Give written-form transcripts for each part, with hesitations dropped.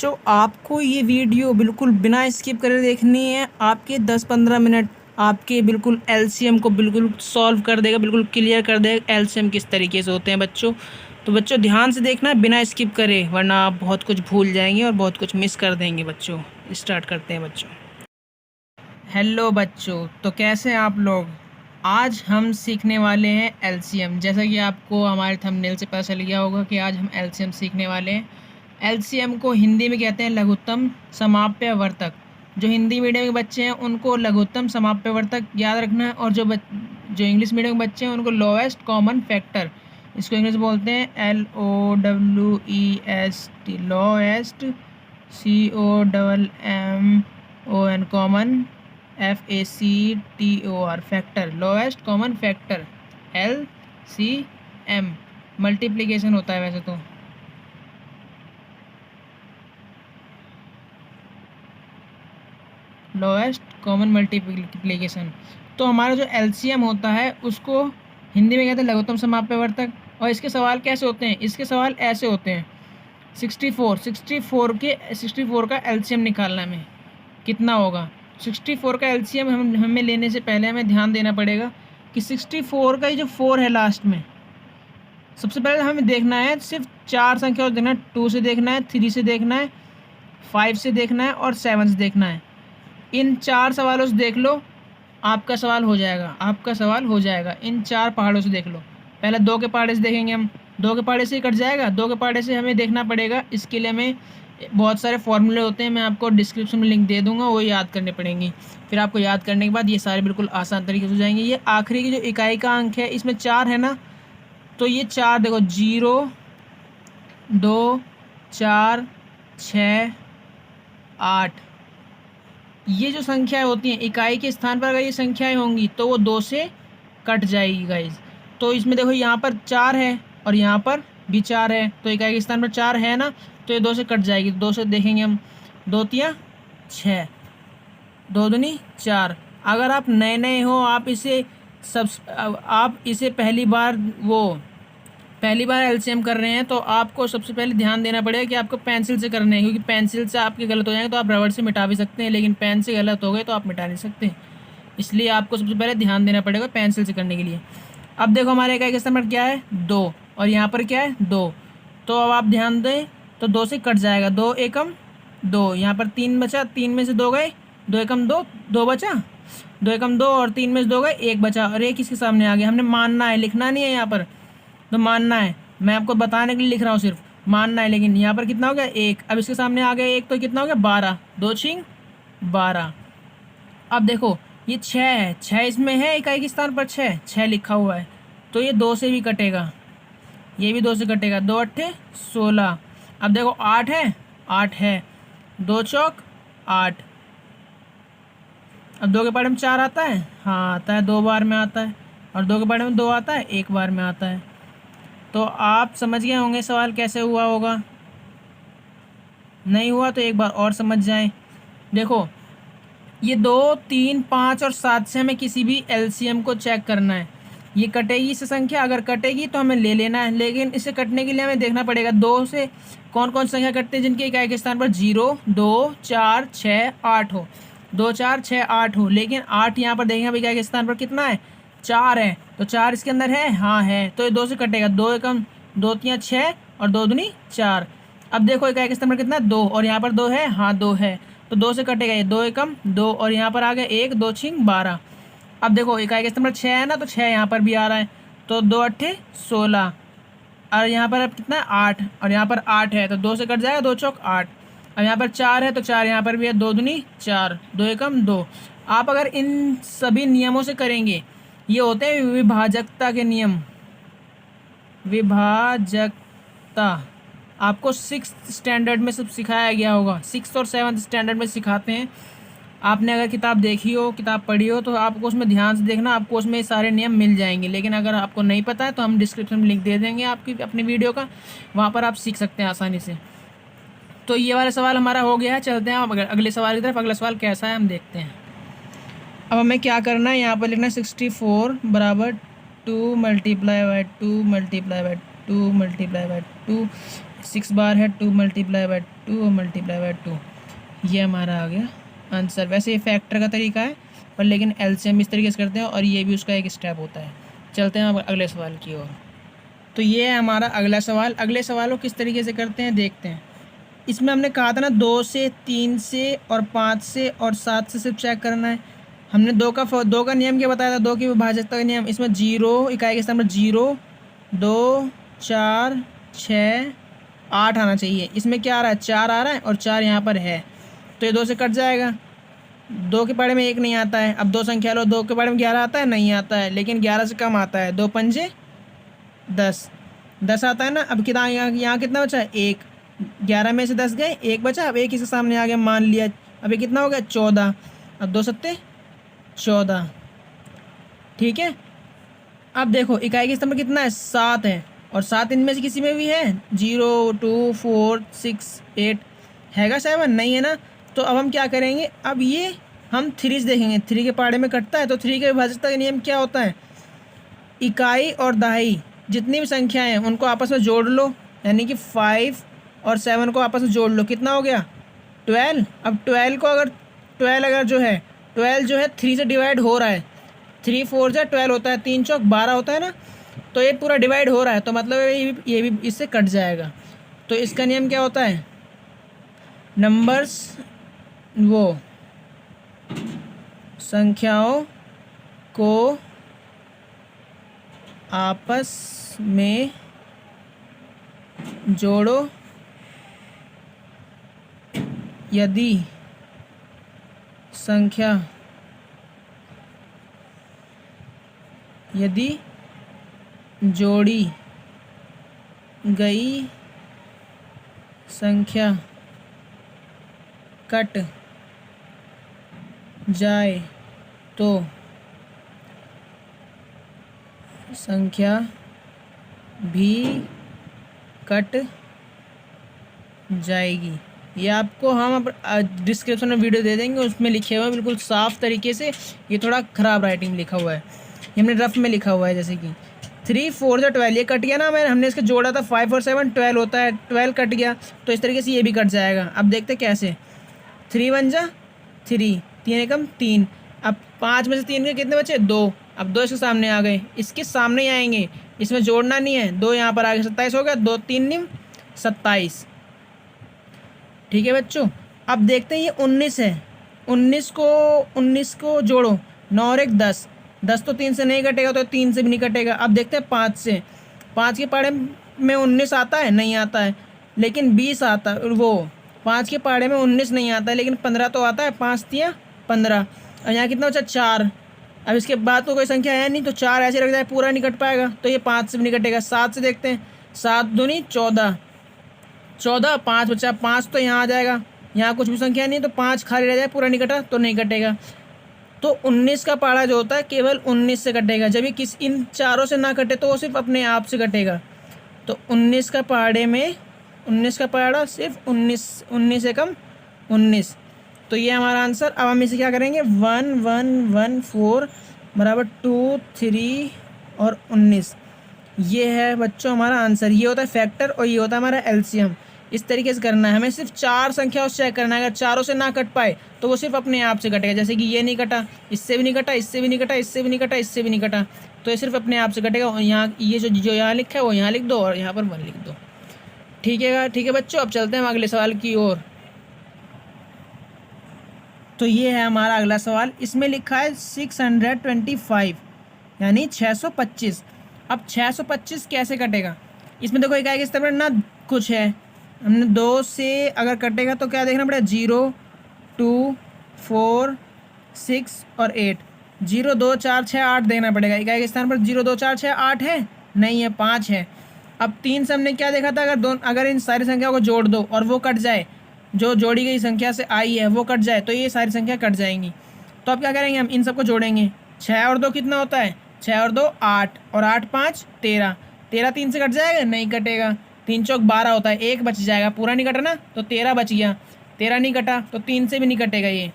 बच्चों आपको ये वीडियो बिल्कुल बिना स्किप करे देखनी है। आपके 10-15 मिनट आपके बिल्कुल एलसीएम को बिल्कुल सॉल्व कर देगा, बिल्कुल क्लियर कर देगा एलसीएम किस तरीके से होते हैं बच्चों। तो बच्चों ध्यान से देखना है बिना स्किप करे, वरना आप बहुत कुछ भूल जाएंगे और बहुत कुछ मिस कर देंगे बच्चों। स्टार्ट करते हैं बच्चों। हेलो बच्चों, तो कैसे हैं आप लोग। आज हम सीखने वाले हैं एलसीएम। जैसा कि आपको हमारे थंबनेल से पता चल गया होगा कि आज हम एलसीएम सीखने वाले हैं। एलसीएम को हिंदी में कहते हैं लघुत्तम समाप्यवर्तक। जो हिंदी मीडियम के बच्चे हैं उनको लघुत्तम समाप्यवर्तक याद रखना है, और जो इंग्लिश मीडियम के बच्चे हैं उनको लोएस्ट कॉमन फैक्टर, इसको इंग्लिश में बोलते हैं LOWEST, lowest, COMMON, common, FACTOR, factor, lowest common factor, LCM। Multiplication होता है वैसे तो। Lowest common multiplication. तो हमारा जो एलसीएम होता है उसको हिंदी में कहते हैं लघुत्तम समाप्यवर्तक। और इसके सवाल कैसे होते हैं, इसके सवाल ऐसे होते हैं। 64 का एलसीएम निकालना हमें कितना होगा। 64 का एलसीएम हमें लेने से पहले हमें ध्यान देना पड़ेगा कि 64 का ये जो 4 है लास्ट में, सबसे पहले हमें देखना है सिर्फ 4 संख्या और देखना है। 2 से देखना है, 3 से देखना है, 5 से देखना है और 7 से देखना है। इन 4 सवालों से देख लो, आपका सवाल हो जाएगा, आपका सवाल हो जाएगा। इन 4 पहाड़ों से देख लो। पहले 2 के पहाड़े से देखेंगे हम, 2 के पहाड़े से ही कट जाएगा। 2 के पहाड़े से हमें देखना पड़ेगा। इसके लिए हमें बहुत सारे फॉर्मूले होते हैं, मैं आपको डिस्क्रिप्शन में लिंक दे दूंगा, वो याद करने पड़ेंगे। फिर आपको याद करने के बाद ये सारे बिल्कुल आसान तरीके से हो जाएंगे। ये आखिरी की जो इकाई का अंक है इसमें 4 है ना, तो ये 4 देखो, 0, 2, 4, 6, 8। ये जो संख्याएं होती हैं इकाई के स्थान पर, अगर ये संख्याएं होंगी तो वो 2 से कट जाएगी गाइज। तो इसमें देखो यहाँ पर 4 है और यहाँ पर भी 4 है, तो इकाई के स्थान पर 4 है ना, तो ये 2 से कट जाएगी। 2 से देखेंगे हम, 2 तिया 6, 2 दूनी 4। अगर आप नए नए हो, आप इसे पहली बार एलसीएम कर रहे हैं, तो आपको सबसे पहले ध्यान देना पड़ेगा कि आपको पेंसिल से करना है, क्योंकि पेंसिल से आपके गलत हो जाएंगे तो आप रबड़ से मिटा भी सकते हैं, लेकिन पेन से गलत हो गए तो आप मिटा नहीं सकते। इसलिए आपको सबसे पहले ध्यान देना पड़ेगा पेंसिल से करने के लिए। अब देखो हमारे इकाई का स्थान क्या है, 2, और यहाँ पर क्या है, 2। तो अब आप ध्यान दें तो 2 से कट जाएगा। 2 एकम 2, यहाँ पर 3 बचा, 3 में से 2 गए, 2 एकम 2, 2 बचा, 2 एकम 2 और 3 में से 2 गए, 1 बचा, और 1 इसके सामने आ गया। हमने मानना है, लिखना नहीं है यहाँ पर, तो मानना है। मैं आपको बताने के लिए लिख रहा हूँ, सिर्फ मानना है। लेकिन यहाँ पर कितना हो गया, 1। अब इसके सामने आ गया 1, तो कितना हो गया, 12, 2 छिंग 12। अब देखो ये 6 है, 6 इसमें है, इकाई के स्थान पर 6 लिखा हुआ है, तो ये 2 से भी कटेगा, ये भी 2 से कटेगा। 2 अट्ठे 16। अब देखो 8 है, 8 है, 2 चौक 8। अब 2 के पहाड़े में 4 आता है, हाँ आता है, 2 बार में आता है। और 2 के पहाड़े में 2 आता है, 1 बार में आता है। तो आप समझ गए होंगे सवाल कैसे हुआ होगा। नहीं हुआ तो एक बार और समझ जाएं। देखो ये 2, 3, 5 और 7 से हमें किसी भी एलसीएम को चेक करना है। ये कटेगी इससे संख्या, अगर कटेगी तो हमें ले लेना है, लेकिन इसे कटने के लिए हमें देखना पड़ेगा 2 से कौन कौन सी संख्या कटते हैं जिनके इकाई के स्थान पर 0, 2, 4, 6, 8 हो। 2, 4, 6, 8 हो, लेकिन 8 यहाँ पर देखेंगे इकाई के स्थान पर कितना है, 4 है, तो 4 इसके अंदर है, हाँ है, तो ये 2 से कटेगा। 2 एकम 2 तिया 6 और 2 दूनी 4। अब देखो इकाई के स्थान पर कितना है, 2, और यहाँ पर 2 है, हाँ 2 है, तो 2 से कटेगा ये। 2 एकम 2 और यहाँ पर आ गया 1, 2 छिंग 12। अब देखो इकाई के स्थान पर 6 है ना, तो 6 यहाँ पर भी आ रहा है, तो 2 अट्ठे 16, और यहाँ पर अब कितना है, 8, और यहाँ पर 8 है, तो 2 से कट जाएगा, 2 चौक 8। अब यहाँ पर 4 है, तो 4 यहाँ पर भी है, 2 दूनी 4, 2 एकम 2। आप अगर इन सभी नियमों से करेंगे, ये होते हैं विभाजकता के नियम। विभाजकता आपको 6th स्टैंडर्ड में सब सिखाया गया होगा, 6th और 7th स्टैंडर्ड में सिखाते हैं। आपने अगर किताब देखी हो, किताब पढ़ी हो, तो आपको उसमें ध्यान से देखना, आपको उसमें सारे नियम मिल जाएंगे। लेकिन अगर आपको नहीं पता है तो हम डिस्क्रिप्शन में लिंक दे देंगे आपकी अपनी वीडियो का, वहाँ पर आप सीख सकते हैं आसानी से। तो ये वाला सवाल हमारा हो गया है। चलते हैं हम अगले सवाल की तरफ। अगला सवाल कैसा है हम देखते हैं। अब हमें क्या करना है, यहाँ पर लिखना है 64 बराबर 2 multiply by 2 multiply by 2 multiply by 2 6 बार है, 2 मल्टीप्लाई बाय 2 मल्टीप्लाई बाय 2, ये हमारा आ गया आंसर। वैसे ये फैक्टर का तरीका है, पर लेकिन एलसीएम इस तरीके से करते हैं और ये भी उसका एक स्टेप होता है। चलते हैं अब अगले सवाल की ओर। तो ये है हमारा अगला सवाल। अगले सवाल को किस तरीके से करते हैं देखते हैं। इसमें हमने कहा था ना 2 से, 3 से और 5 से और 7 से सिर्फ चेक करना है। हमने दो का नियम क्या बताया था, 2 की विभाज्यता का नियम। इसमें 0 इकाई के स्थान पर 0, 2, 4, 6, 8 आना चाहिए। इसमें क्या आ रहा है, 4 आ रहा है और 4 यहाँ पर है, तो ये 2 से कट जाएगा। 2 के पहाड़े में 1 नहीं आता है। अब 2 संख्या लो, 2 के पहाड़े में 11 आता है, नहीं आता है, लेकिन 11 से कम आता है। 2 पंजे 10, 10 आता है ना। अब कितना यहाँ कितना बचा है, 1। 11 में से 10 गए, 1 बचा। अब 1 इसके सामने आ गया, मान लिया। अब ये कितना हो गया, 14। अब 2 सत्ते 14, ठीक है। अब देखो इकाई के स्थान पर कितना है, 7 है, और 7 इनमें से किसी में भी है। 0, 2, 4, 6, 8 हैगा 7 नहीं है ना। तो अब हम क्या करेंगे, अब ये हम 3 देखेंगे। 3 के पहाड़े में कटता है, तो 3 के विभाज्यता का नियम क्या होता है, इकाई और दहाई जितनी भी संख्याएं हैं उनको आपस में जोड़ लो, यानी कि 5 और 7 को आपस में जोड़ लो। कितना हो गया, 12। अब 12 को अगर 12 जो है 3 से डिवाइड हो रहा है। 3 4 जा 12 होता है, 3 चौक 12 होता है ना। तो ये पूरा डिवाइड हो रहा है, तो मतलब ये भी इससे कट जाएगा। तो इसका नियम क्या होता है, नंबर्स वो संख्याओं को आपस में जोड़ो यदि जोड़ी गई संख्या कट जाए तो संख्या भी कट जाएगी। ये आपको हम डिस्क्रिप्शन में वीडियो दे देंगे, उसमें लिखे हुए हैं बिल्कुल साफ तरीके से। ये थोड़ा ख़राब राइटिंग लिखा हुआ है, ये हमने रफ में लिखा हुआ है। जैसे कि 3 4 जा 12, ये कट गया ना। हमने इसके जोड़ा था 5 और 7, 12 होता है, 12 कट गया, तो इस तरीके से ये भी कट जाएगा। अब देखते कैसे, 3 1 जा 3, 3 एकम 3। अब 5 में से 3 के कितने बचे, 2। अब 2 इसके सामने आ गए, इसके सामने ही आएंगे, इसमें जोड़ना नहीं है। 2 यहाँ पर आ गए, 27 हो गया। 2 3 निम 27, ठीक है बच्चों। अब देखते हैं ये 19 है। 19 को जोड़ो, 9 और 1 10, 10 तो 3 से नहीं कटेगा, तो 3 से भी नहीं कटेगा। अब देखते हैं 5 से। 5 के पहाड़े में 19 आता है, नहीं आता है, लेकिन 20 आता है। वो 5 के पहाड़े में 19 नहीं आता है, लेकिन 15 तो आता है। 5 3 15, और यहाँ कितना बचा, 4। अब इसके बाद तो कोई संख्या है नहीं, तो 4 ऐसे रख जाए, पूरा नहीं कट पाएगा, तो ये 5 से भी नहीं कटेगा। 7 से देखते हैं, 7 दूनी 14, 14 5 बचा, 5 तो यहाँ आ जाएगा, यहाँ कुछ भी संख्या नहीं, तो 5 खाली रह जाए, पूरा नहीं कटा तो नहीं कटेगा। तो 19 का पहाड़ा जो होता है केवल 19 से कटेगा। जब ये इन चारों से ना कटे तो वो सिर्फ अपने आप से कटेगा। तो 19 का पहाड़े में 19 का पहाड़ा सिर्फ 19 से कम 19, तो ये हमारा आंसर। अब हम इसे क्या करेंगे, 1 1 1 4 बराबर 2 3 और 19, ये है बच्चों हमारा आंसर। ये होता है फैक्टर और ये होता है हमारा एलसीएम। इस तरीके से करना है हमें, सिर्फ 4 संख्याओं से चेक करना है। अगर चारों से ना कट पाए तो वो सिर्फ अपने आप से कटेगा। जैसे कि ये नहीं कटा, इससे भी नहीं कटा, इससे भी नहीं कटा, इससे भी नहीं कटा, इससे भी नहीं कटा, तो ये सिर्फ अपने आप से कटेगा। और यहाँ ये जो यहाँ लिखा है वो यहाँ लिख दो और यहाँ पर 1 लिख दो, ठीक है बच्चों। अब चलते हैं हम अगले सवाल की ओर। तो ये है हमारा अगला सवाल। इसमें लिखा है 625, यानी 625। अब 625 कैसे कटेगा, इसमें देखो इकाई के स्तर पर ना कुछ है। हमने 2 से अगर कटेगा तो क्या देखना पड़ेगा, 0 2 4 6 और 8, 0 2 4 6 8 देखना पड़ेगा। इकाई के स्थान पर 0 2 4 6 8 है, नहीं है, 5 है। अब 3 से हमने क्या देखा था, अगर इन सारी संख्याओं को जोड़ दो और वो कट जाए, जो जोड़ी गई संख्या से आई है वो कट जाए, तो ये सारी संख्या कट जाएंगी। तो अब क्या करेंगे, हम इन सबको जोड़ेंगे। 6 और 2 कितना होता है, 6 और 2 8, और 8 5 13, 13 3 से कट जाएगा, नहीं कटेगा। 3 चौक 12 होता है, 1 बच जाएगा, पूरा नहीं कटा ना, तो 13 बच गया। 13 नहीं कटा तो 3 से भी नहीं कटेगा ये,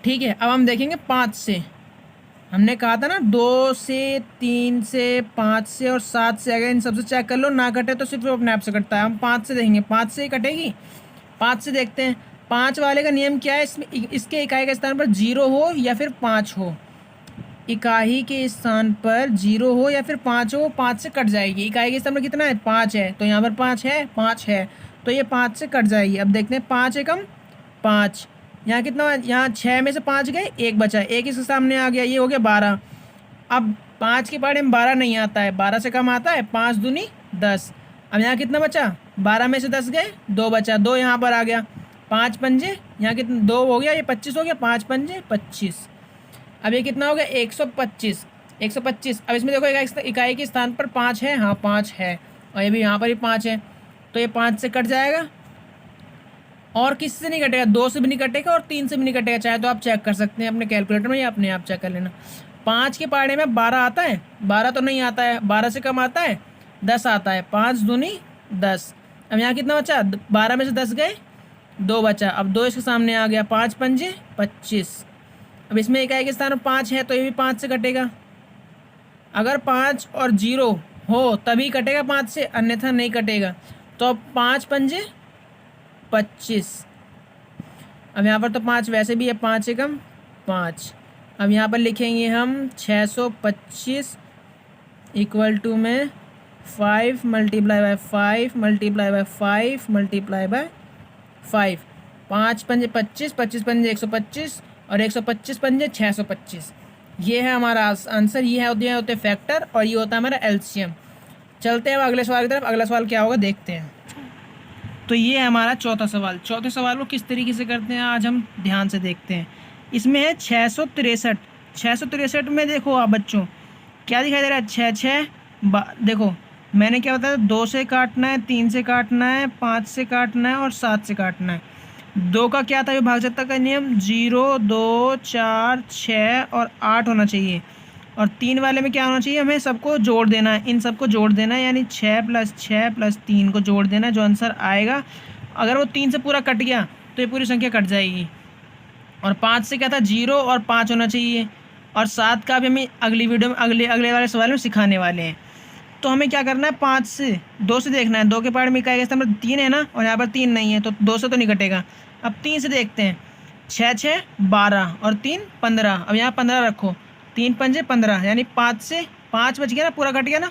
ठीक है। अब हम देखेंगे 5 से। हमने कहा था ना 2 से, 3 से, 5 से और 7 से, अगर इन सबसे चेक कर लो ना कटे तो सिर्फ अपने आप से कटता है। हम 5 से देखेंगे, 5 से ही कटेगी। 5 से देखते हैं। 5 वाले का नियम क्या है, इसमें इसके इकाई के स्थान पर 0 हो या फिर 5 हो। इकाई के स्थान पर 0 हो या फिर 5 हो, 5 से कट जाएगी। इकाई के स्थान पर कितना है, 5 है, तो यहाँ पर 5 है, 5 है, तो ये 5 से कट जाएगी। अब देखते हैं 5 एकम 5, यहाँ कितना, यहाँ 6 में से 5 गए, 1 बचा, 1 इसके सामने आ गया, ये हो गया 12। अब 5 के पहाड़े में 12 नहीं आता है, 12 से कम आता है, 5 दूनी 10। अब यहाँ कितना बचा, 12 में से 10 गए, 2 बचा, 2 यहाँ पर आ गया, 5 पंजे, यहाँ कितना 2 हो गया, ये 25 हो गया, 5 पंजे 25। अब ये कितना हो गया, 125, 125। अब इसमें देखो इकाई के स्थान पर 5 है, हाँ 5 है, और ये भी यहाँ पर ही 5 है, तो ये 5 से कट जाएगा। और किसी से नहीं कटेगा, 2 से भी नहीं कटेगा और 3 से भी नहीं कटेगा। चाहे तो आप चेक कर सकते हैं अपने कैलकुलेटर में या अपने आप चेक कर लेना। 5 के पहाड़े में 12 आता है, 12 तो नहीं आता है, 12 से कम आता है, 10 आता है, 5 दूनी 10। अब यहाँ कितना बचा, 12 में से 10 गए, 2 बचा, अब 2 इसके सामने आ गया, 5 पंजे 25। अब इसमें इकाई के स्थान पर 5 है, तो ये भी 5 से कटेगा। अगर 5 और 0 हो तभी कटेगा 5 से, अन्यथा नहीं कटेगा। तो अब 5 पंजे 25। अब यहाँ पर तो 5 वैसे भी है, 5 एकम 5। अब यहाँ पर लिखेंगे हम 625 इक्वल टू में 5 multiply by 5 multiply by 5 multiply by 5। 5 पंजे 25, 25 पंजे 125 और 125 पंजे 625। ये है हमारा आंसर। ये होते फैक्टर और ये होता है हमारा एलसीएम। चलते हैं अब अगले सवाल की तरफ। अगला सवाल क्या होगा देखते हैं। तो ये है हमारा चौथा सवाल। चौथे सवाल को किस तरीके से करते हैं आज हम ध्यान से देखते हैं। इसमें है 663। 663 में देखो आप बच्चों क्या दिखाई दे रहा है, 6 देखो मैंने क्या बताया, 2 से काटना है, 3 से काटना है, 5 से काटना है और 7 से काटना है। 2 का क्या था विभाजकता का नियम, 0, 2, 4, 6 और 8 होना चाहिए। और 3 वाले में क्या होना चाहिए, हमें सबको जोड़ देना है, इन सबको जोड़ देना है, यानी 6 + 6 + 3 को जोड़ देना है। जो आंसर आएगा, अगर वो 3 से पूरा कट गया तो ये पूरी संख्या कट जाएगी। और 5 से क्या था, 0 और 5 होना चाहिए। और 7 का भी हमें अगली वीडियो में अगले वाले सवाल में सिखाने वाले हैं। तो हमें क्या करना है, 5 से 2 से देखना है। 2 के पहाड़ में इकाई के स्थान पर 3 है ना, और यहाँ पर 3 नहीं है, तो 2 से तो नहीं कटेगा। अब 3 से देखते हैं, 6 6 12 और 3 15। अब यहाँ 15 रखो, 3 पंजे 15, यानी 5 से 5 बच गया ना, पूरा कट गया ना,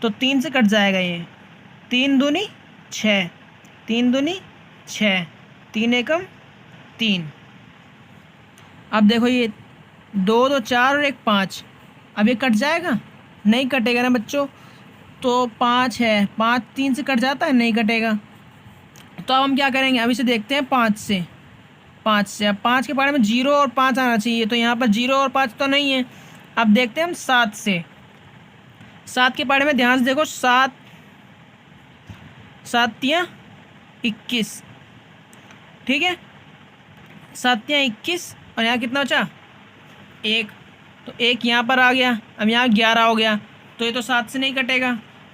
तो 3 से कट जाएगा ये। 3 दूनी 6, 3 दूनी 6, 3 एकम 3। अब देखो ये 2 2 4 और 1 5। अब ये कट जाएगा, नहीं कटेगा ना बच्चों। तो 5 है, 5 3 से कट जाता है, नहीं कटेगा। तो अब हम क्या करेंगे, अभी से देखते हैं 5 से। अब 5 के बारे में 0 और 5 आना चाहिए, तो यहाँ पर 0 और 5 तो नहीं है। अब देखते हैं हम 7 से। 7 के बारे में ध्यान से देखो, 7 7 × 21, ठीक है, 7 × 21 और यहाँ कितना बचा, 1, तो 1 यहाँ पर आ गया। अब यहाँ 11 हो गया, तो ये तो 7 से नहीं कटेगा,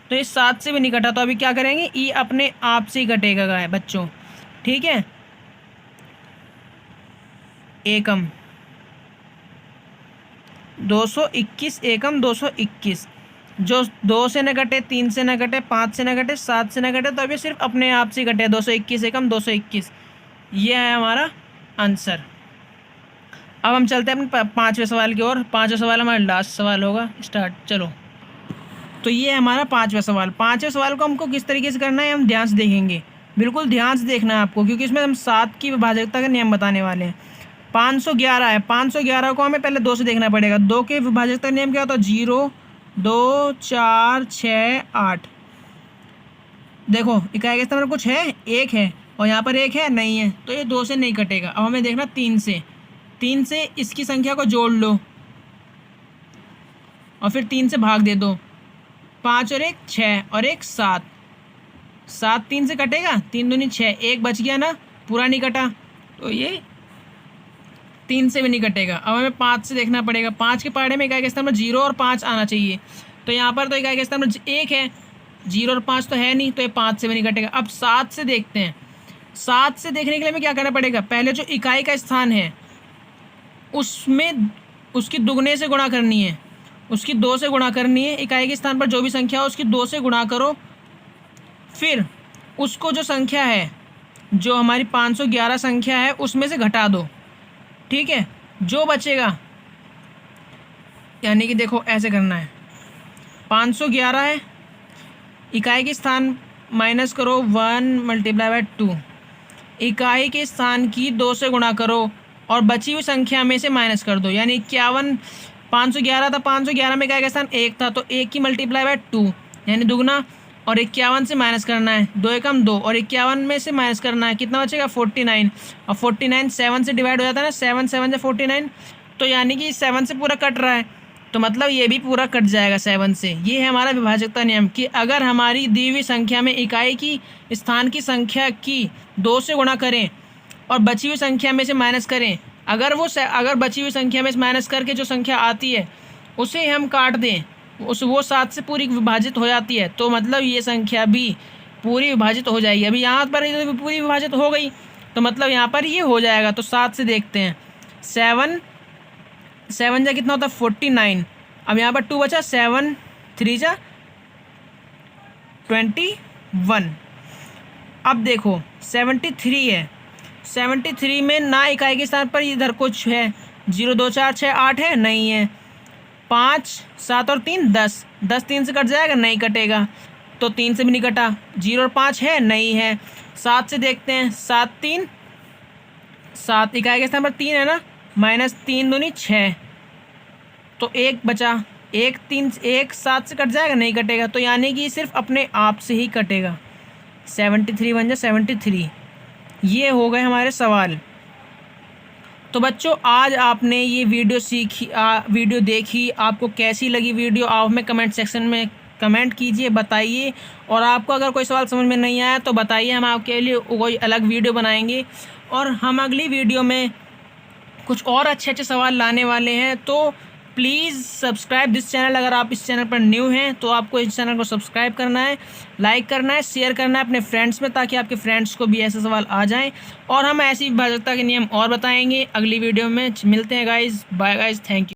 तो ये 7 से भी नहीं कटा। तो अभी क्या करेंगे, ई अपने आप से ही कटेगा बच्चों, ठीक है। एकम 221, एकम 221। जो 2 से न कटे, 3 से न कटे, 5 से न कटे, 7 से न कटे, तो अभी सिर्फ अपने आप से कटे, 221 एकम 221। ये है हमारा आंसर। अब हम चलते हैं अपने 5वें सवाल की ओर। 5वां सवाल हमारा लास्ट सवाल होगा। स्टार्ट, चलो। तो ये है हमारा 5वां सवाल। 5वें सवाल को हमको किस तरीके से करना है, हम ध्यान से देखेंगे। बिल्कुल ध्यान से देखना है आपको, क्योंकि इसमें हम 7 की विभाजकता का नियम बताने वाले हैं। 511 है, 511 को हमें पहले 2 से देखना पड़ेगा। 2 के विभाजकता का नियम क्या होता है, 0, 2, 4, 6, 8। देखो इकाई के स्थान पर कुछ है, 1 है, और यहाँ पर 1 है, नहीं है, तो ये 2 से नहीं कटेगा। अब हमें देखना 3 से। 3 से इसकी संख्या को जोड़ लो और फिर 3 से भाग दे दो। 5 और 1 6 और 1 7। 7 3 से कटेगा, 3 दूनी 6, 1 बच गया ना, पूरा नहीं कटा, तो ये 3 से भी नहीं कटेगा। अब हमें 5 से देखना पड़ेगा। 5 के पहाड़े में इकाई के स्थान पर 0 और 5 आना चाहिए, तो यहाँ पर तो इकाई के स्थान पर 1 है, 0 और 5 तो है नहीं, तो ये 5 से भी नहीं कटेगा। अब 7 से देखते हैं। 7 से देखने के लिए हमें क्या करना पड़ेगा, पहले जो इकाई का स्थान है उसमें उसकी दुगने से गुणा करनी है, उसकी 2 से गुणा करनी है। इकाई के स्थान पर जो भी संख्या हो उसकी 2 से गुणा करो, फिर उसको जो संख्या है, जो हमारी 511 संख्या है उसमें से घटा दो। ठीक है, जो बचेगा, यानी कि देखो ऐसे करना है, 511 है, इकाई के स्थान माइनस करो 1 × 2, इकाई के स्थान की 2 से गुणा करो और बची हुई संख्या में से माइनस कर दो, यानी 51, 511 था, 511 में इकाई का स्थान 1 था, तो 1 की × 2 यानी दुगना, और 51 से माइनस करना है, 2 एकम 2, और 51 में से माइनस करना है, कितना बचेगा 49, और 49 7 से डिवाइड हो जाता है ना, 7 7 से 49, तो यानी कि 7 से पूरा कट रहा है, तो मतलब ये भी पूरा कट जाएगा 7 से। ये है हमारा विभाजकता नियम कि अगर हमारी दी हुई संख्या में इकाई की स्थान की संख्या की 2 से गुणा करें और बची हुई संख्या में से माइनस करें, अगर बची हुई संख्या में से माइनस करके जो संख्या आती है उसे हम काट दें, वो 7 से पूरी विभाजित हो जाती है, तो मतलब ये संख्या भी पूरी विभाजित हो जाएगी। अभी यहाँ पर तो पूरी विभाजित हो गई, तो मतलब यहाँ पर ये हो जाएगा। तो 7 से देखते हैं, 7 जा कितना होता है 49, अब यहाँ पर 2 बचा, 7 3 जा 21। अब देखो 73 है, 73 में ना इकाई के स्थान पर इधर कुछ है, 0 2 4 6 8 है, नहीं है, 5 7 और 3 10, 10 3 से कट जाएगा, नहीं कटेगा, तो 3 से भी नहीं कटा, 0 और 5 है, नहीं है। 7 से देखते हैं, 7 3 7, इकाई के स्थान पर 3 है ना, -3 दूनी 6, तो 1 बचा, 1 7 से कट जाएगा, नहीं कटेगा, तो यानी कि सिर्फ अपने आप से ही कटेगा। 73 बन जाए 73। ये हो गए हमारे सवाल। तो बच्चों आज आपने ये वीडियो देखी, आपको कैसी लगी वीडियो आप हमें कमेंट सेक्शन में कमेंट कीजिए, बताइए, और आपको अगर कोई सवाल समझ में नहीं आया तो बताइए, हम आपके लिए कोई अलग वीडियो बनाएंगे, और हम अगली वीडियो में कुछ और अच्छे सवाल लाने वाले हैं। तो प्लीज़ सब्सक्राइब दिस चैनल। अगर आप इस चैनल पर न्यू हैं तो आपको इस चैनल को सब्सक्राइब करना है, लाइक करना है, शेयर करना है अपने फ्रेंड्स में, ताकि आपके फ्रेंड्स को भी ऐसे सवाल आ जाएं, और हम ऐसी विभाजकता के नियम और बताएंगे अगली वीडियो में। मिलते हैं guys, bye guys, thank you.